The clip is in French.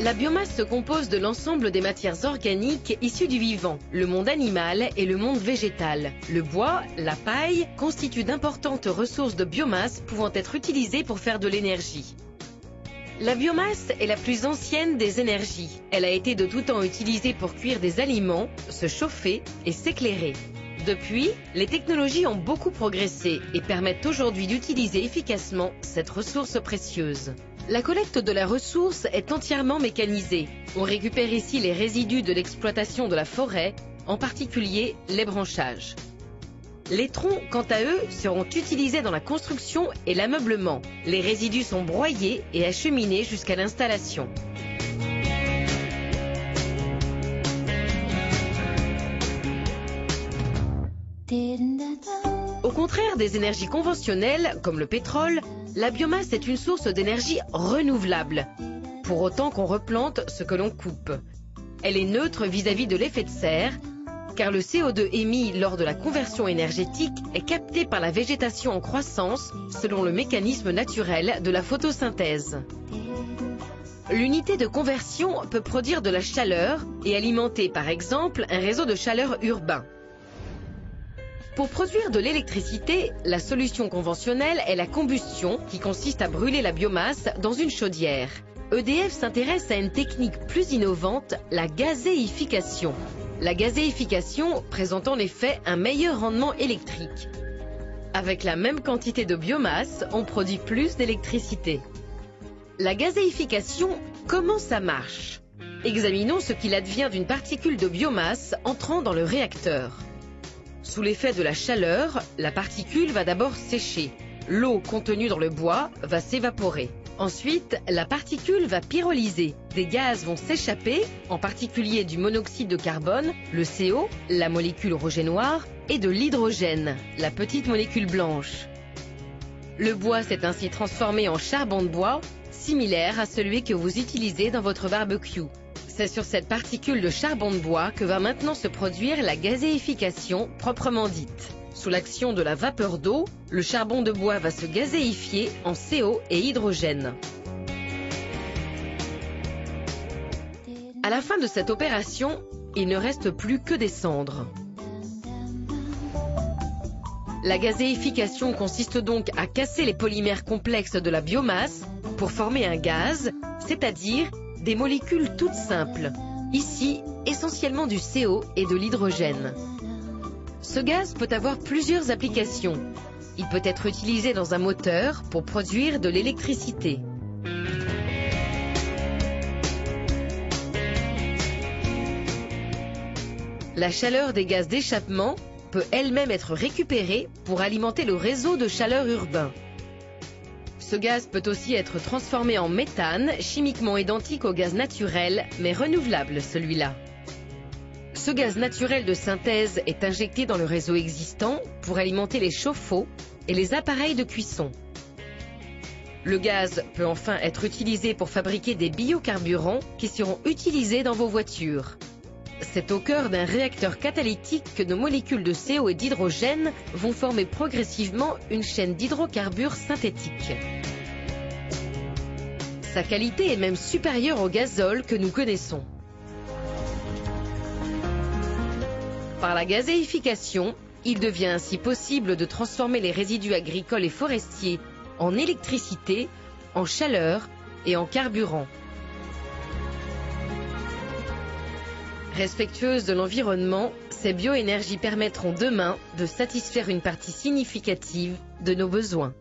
La biomasse se compose de l'ensemble des matières organiques issues du vivant, le monde animal et le monde végétal. Le bois, la paille, constituent d'importantes ressources de biomasse pouvant être utilisées pour faire de l'énergie. La biomasse est la plus ancienne des énergies. Elle a été de tout temps utilisée pour cuire des aliments, se chauffer et s'éclairer. Depuis, les technologies ont beaucoup progressé et permettent aujourd'hui d'utiliser efficacement cette ressource précieuse. La collecte de la ressource est entièrement mécanisée. On récupère ici les résidus de l'exploitation de la forêt, en particulier les branchages. Les troncs, quant à eux, seront utilisés dans la construction et l'ameublement. Les résidus sont broyés et acheminés jusqu'à l'installation. Au contraire des énergies conventionnelles, comme le pétrole, la biomasse est une source d'énergie renouvelable, pour autant qu'on replante ce que l'on coupe. Elle est neutre vis-à-vis de l'effet de serre, car le CO2 émis lors de la conversion énergétique est capté par la végétation en croissance selon le mécanisme naturel de la photosynthèse. L'unité de conversion peut produire de la chaleur et alimenter par exemple un réseau de chaleur urbain. Pour produire de l'électricité, la solution conventionnelle est la combustion qui consiste à brûler la biomasse dans une chaudière. EDF s'intéresse à une technique plus innovante, la gazéification. La gazéification présente en effet un meilleur rendement électrique. Avec la même quantité de biomasse, on produit plus d'électricité. La gazéification, comment ça marche? Examinons ce qu'il advient d'une particule de biomasse entrant dans le réacteur. Sous l'effet de la chaleur, la particule va d'abord sécher. L'eau contenue dans le bois va s'évaporer. Ensuite, la particule va pyrolyser. Des gaz vont s'échapper, en particulier du monoxyde de carbone, le CO, la molécule rouge et noire, et de l'hydrogène, la petite molécule blanche. Le bois s'est ainsi transformé en charbon de bois, similaire à celui que vous utilisez dans votre barbecue. C'est sur cette particule de charbon de bois que va maintenant se produire la gazéification proprement dite. Sous l'action de la vapeur d'eau, le charbon de bois va se gazéifier en CO et hydrogène. À la fin de cette opération, il ne reste plus que des cendres. La gazéification consiste donc à casser les polymères complexes de la biomasse pour former un gaz, c'est-à-dire des molécules toutes simples, ici essentiellement du CO et de l'hydrogène. Ce gaz peut avoir plusieurs applications. Il peut être utilisé dans un moteur pour produire de l'électricité. La chaleur des gaz d'échappement peut elle-même être récupérée pour alimenter le réseau de chaleur urbain. Ce gaz peut aussi être transformé en méthane, chimiquement identique au gaz naturel, mais renouvelable celui-là. Ce gaz naturel de synthèse est injecté dans le réseau existant pour alimenter les chauffe-eau et les appareils de cuisson. Le gaz peut enfin être utilisé pour fabriquer des biocarburants qui seront utilisés dans vos voitures. C'est au cœur d'un réacteur catalytique que nos molécules de CO et d'hydrogène vont former progressivement une chaîne d'hydrocarbures synthétiques. Sa qualité est même supérieure au gazole que nous connaissons. Par la gazéification, il devient ainsi possible de transformer les résidus agricoles et forestiers en électricité, en chaleur et en carburant. Respectueuses de l'environnement, ces bioénergies permettront demain de satisfaire une partie significative de nos besoins.